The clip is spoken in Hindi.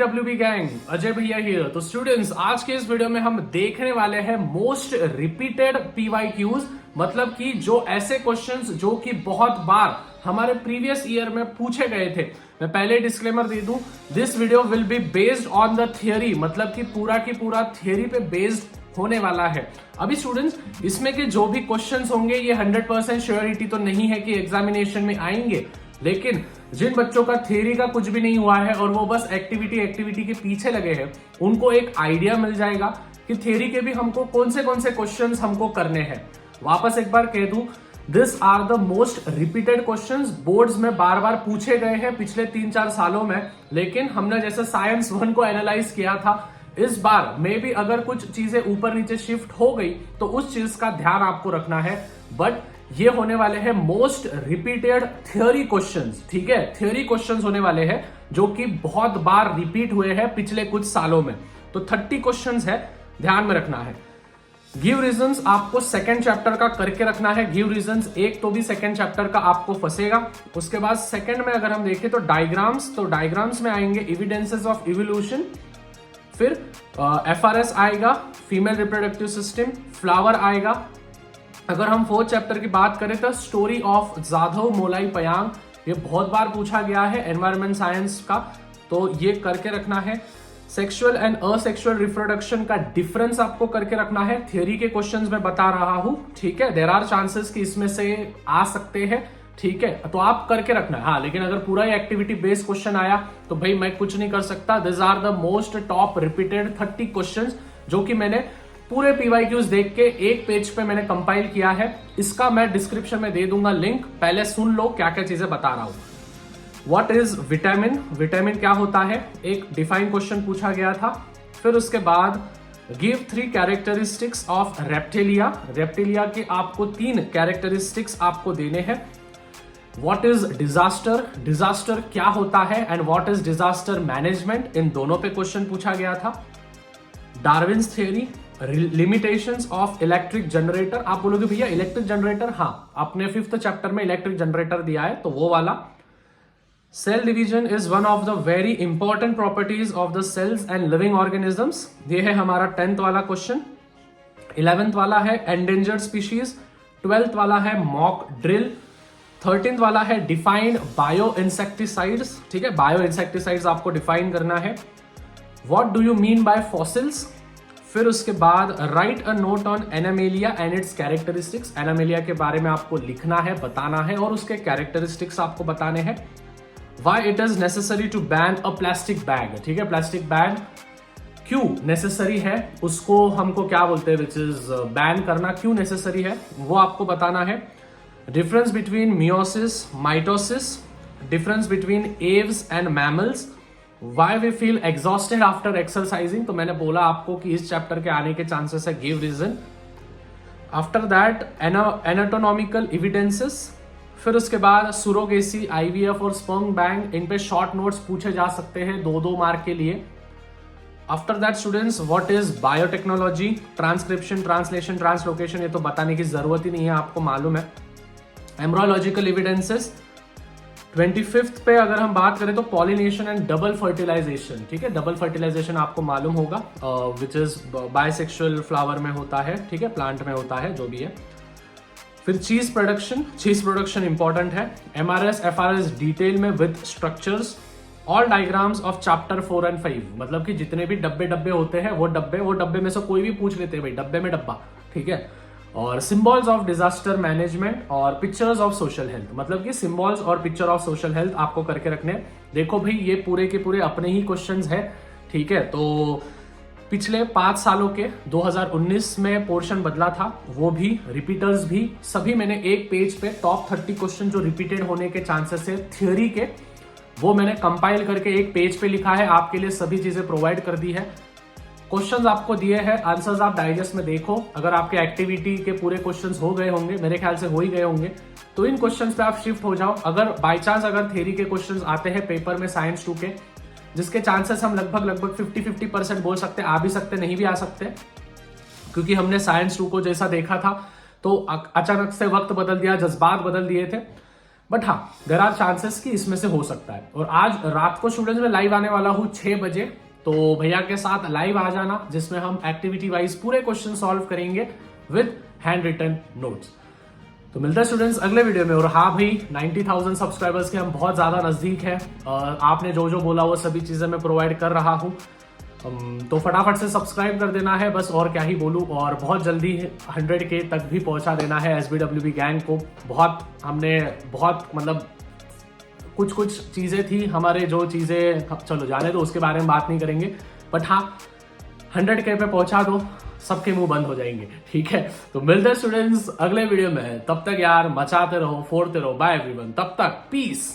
डब्ल्यूबी गैंग, अजय भैया हियर। तो स्टूडेंट्स, आज के इस वीडियो में हम देखने वाले हैं मोस्ट रिपीटेड पीवाईक्यूज, मतलब कि जो ऐसे क्वेश्चंस जो कि बहुत बार हमारे प्रीवियस ईयर में पूछे गए थे। मैं पहले डिस्क्लेमर दे दूं, this video will be based on the theory, मतलब कि पूरा की पूरा थियरी पे बेस्ड होने वाला है। अभी स्टूडेंट्स, इसमें के जो भी क्वेश्चंस होंगे ये 100% श्योरिटी तो नहीं है कि एग्जामिनेशन में आएंगे, लेकिन जिन बच्चों का थ्योरी का कुछ भी नहीं हुआ है और वो बस एक्टिविटी के पीछे लगे हैं, उनको एक आइडिया मिल जाएगा कि थ्योरी के भी हमको कौन से क्वेश्चंस हमको करने हैं। वापस एक बार कह दूं, this are the most repeated questions, boards में बार बार पूछे गए हैं पिछले 3-4 सालों में, लेकिन हमने जैसे साइंस 1 को एनालाइज किया था, इस बार मे भी अगर कुछ चीजें ऊपर नीचे शिफ्ट हो गई तो उस चीज का ध्यान आपको रखना है। बट ये होने वाले हैं मोस्ट रिपीटेड थ्योरी क्वेश्चंस, ठीक है, थ्योरी क्वेश्चंस होने वाले हैं जो कि बहुत बार रिपीट हुए हैं पिछले कुछ सालों में। तो 30 क्वेश्चंस है, ध्यान में रखना है। गिव रीजंस आपको सेकंड चैप्टर का करके रखना है। गिव रीजंस एक तो भी सेकंड चैप्टर का आपको फंसेगा। उसके बाद सेकंड में अगर हम देखें तो डायग्राम्स, तो डायग्राम्स में आएंगे एविडेंसेस ऑफ इवोल्यूशन, फिर FRS आएगा, फीमेल रिप्रोडक्टिव सिस्टम, फ्लावर आएगा। अगर हम 4th चैप्टर की बात करें तो स्टोरी ऑफ जाधव मोलाई पयांग, ये बहुत बार पूछा गया है एनवायरमेंट साइंस का, तो ये करके रखना है। सेक्सुअल एंड असेक्सुअल रिप्रोडक्शन का डिफरेंस आपको करके रखना है, थियरी के क्वेश्चंस में बता रहा हूं, ठीक है। देयर आर चांसेस कि इसमें से आ सकते हैं, ठीक है, तो आप करके रखना है। हाँ, लेकिन अगर पूरा एक्टिविटी बेस्ड क्वेश्चन आया तो भाई मैं कुछ नहीं कर सकता। This are the most top repeated 30 questions जो कि मैंने पूरे पीवाईक्यूज देख के एक पेज पे मैंने कंपाइल किया है। इसका मैं डिस्क्रिप्शन में दे दूंगा लिंक, पहले सुन लो क्या क्या चीजें बता रहा हूं। व्हाट इज विटामिन, विटामिन क्या होता है, एक डिफाइन क्वेश्चन पूछा गया था। फिर उसके बाद give 3 characteristics of reptilia, reptilia के आपको 3 कैरेक्टरिस्टिक्स आपको देने हैं। व्हाट इज डिजास्टर, डिजास्टर क्या होता है, and what is disaster management, इन दोनों पे क्वेश्चन पूछा गया था। Darwin's theory, limitations of electric generator, आप बोलोगे भैया इलेक्ट्रिक जनरेटर, हाँ, आपने 5th चैप्टर में इलेक्ट्रिक जनरेटर दिया है तो वो वाला। Cell division is one of the very important properties of the cells and living organisms, ये है हमारा 10th वाला क्वेश्चन। 11th वाला है एंडेंजर्ड स्पीशीज, 12th वाला है मॉक ड्रिल, 13th वाला है डिफाइंड बायो इंसेक्टिसाइड्स, ठीक है, बायो इंसेक्टिसाइड्स आपको डिफाइन करना है। What do you mean by fossils, फिर उसके बाद write a note on Animalia and its characteristics, Animalia के बारे में आपको लिखना है, बताना है और उसके कैरेक्टरिस्टिक्स आपको बताने हैं। Why it is necessary to ban a plastic bag, ठीक है, प्लास्टिक बैग क्यों नेसेसरी है, उसको हमको क्या बोलते हैं, विच इज बैन करना क्यों नेसेसरी है, वो आपको बताना है। Difference between meiosis mitosis, difference between Aves and mammals, Why we feel exhausted after exercising, तो मैंने बोला आपको कि इस चैप्टर के आने के चांसेस है, give reason. After that anatomical evidences, फिर उसके बाद सुरोगेसी, IVF और स्पर्म बैंक, इन पे शॉर्ट नोट्स पूछे जा सकते हैं 2-2 मार्क के लिए। After that students, what is biotechnology, transcription, translation, translocation, ये तो बताने की जरूरत ही नहीं है, आपको मालूम है। एम्ब्रोलॉजिकल एविडेंसेस, 25th पे अगर हम बात करें तो पॉलिनेशन एंड डबल फर्टिलाइजेशन, ठीक है, डबल फर्टिलाइजेशन आपको मालूम होगा, विच इज बायसेक्सुअल फ्लावर में होता है, ठीक है, प्लांट में होता है, जो भी है। फिर चीज प्रोडक्शन, चीज प्रोडक्शन इंपॉर्टेंट है। MRS FRS डिटेल में with structures, all diagrams of chapter 4 and 5, मतलब कि जितने भी डब्बे होते हैं वो डब्बे में से कोई भी पूछ लेते हैं भाई, डब्बे में डब्बा, ठीक है। और सिंबल्स ऑफ डिजास्टर मैनेजमेंट और पिक्चर्स ऑफ सोशल हेल्थ, मतलब कि सिंबल्स और पिक्चर ऑफ सोशल हेल्थ आपको करके रखने। देखो भाई, ये पूरे के पूरे अपने ही क्वेश्चंस है, ठीक है। तो पिछले 5 सालों के 2019 में पोर्शन बदला था, वो भी रिपीटर्स भी सभी मैंने एक पेज पे टॉप 30 क्वेश्चन जो रिपीटेड होने के चांसेस है थियोरी के, वो मैंने कंपाइल करके एक पेज पे लिखा है, आपके लिए सभी चीजें प्रोवाइड कर दी है। क्वेश्चंस आपको दिए हैं, आंसर्स आप डाइजेस्ट में देखो। अगर आपके एक्टिविटी के पूरे क्वेश्चंस हो गए होंगे, मेरे ख्याल से हो ही गए होंगे, तो इन क्वेश्चंस पे आप शिफ्ट हो जाओ। अगर बाय चांस अगर थ्योरी के क्वेश्चंस आते हैं पेपर में साइंस 2 के, जिसके चांसेस हम लगभग 50-50% बोल सकते, आ भी सकते, नहीं भी आ सकते, क्योंकि हमने साइंस 2 को जैसा देखा था तो अचानक से वक्त बदल दिया, जज्बात बदल दिए थे। बट हाँ, देयर आर चांसेस कि इसमें से हो सकता है। और आज रात को स्टूडेंट्स में लाइव आने वाला हूं 6 बजे, तो भैया के साथ लाइव आ जाना, जिसमें हम एक्टिविटी वाइज पूरे क्वेश्चन सॉल्व करेंगे विद हैंड रिटन नोट्स। तो मिलते हैं स्टूडेंट्स अगले वीडियो में। और हाँ भाई, 90,000 सब्सक्राइबर्स के हम बहुत ज्यादा नजदीक हैं। आपने जो जो बोला वो सभी चीजें मैं प्रोवाइड कर रहा हूँ, तो फटाफट से सब्सक्राइब कर देना है बस, और क्या ही बोलूं। और बहुत जल्दी 100K तक भी पहुंचा देना है SBWB गैंग को। हमने बहुत मतलब कुछ कुछ चीजें थी हमारे, जो चीजें चलो जाने दो, उसके बारे में बात नहीं करेंगे। बट हाँ, 100K पे पहुंचा दो, सबके मुंह बंद हो जाएंगे, ठीक है। तो मिलते हैं स्टूडेंट्स अगले वीडियो में। तब तक यार मचाते रहो, फोड़ते रहो। बाय एवरीवन, तब तक पीस।